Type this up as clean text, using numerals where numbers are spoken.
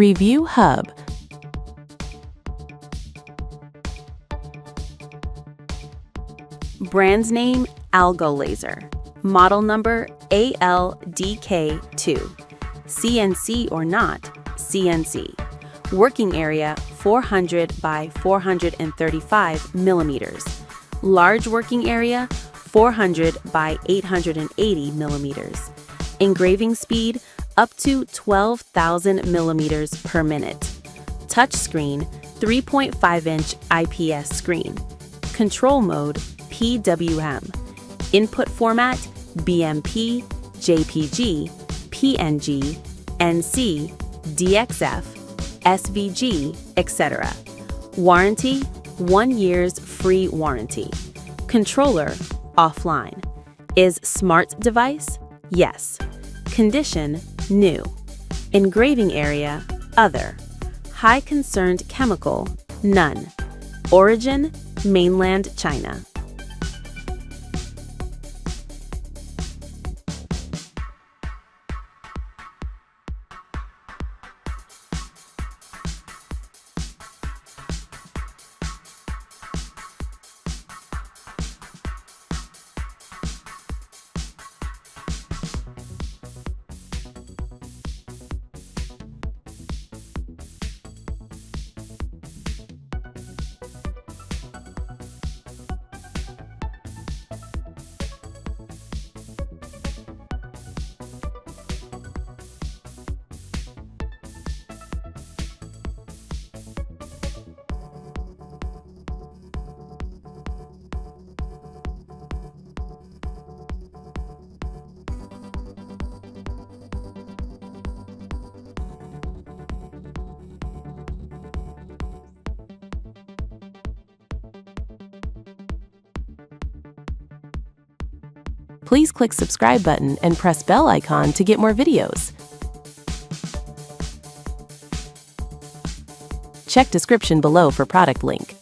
Review Hub. Brand's name, Algolaser. Model number, ALDK2. CNC or not, CNC. Working area, 400 by 435 millimeters. Large working area, 400 by 880 millimeters. Engraving speed, up to 12,000 millimeters per minute. Touchscreen, 3.5-inch IPS screen. Control mode, PWM. Input format, BMP, JPG, PNG, NC, DXF, SVG, etc. Warranty, 1 year's free warranty. Controller, offline. Is smart device? Yes. Condition, new. Engraving area, other. High concerned chemical, none. Origin, Mainland, China. Please click subscribe button and press bell icon to get more videos. Check description below for product link.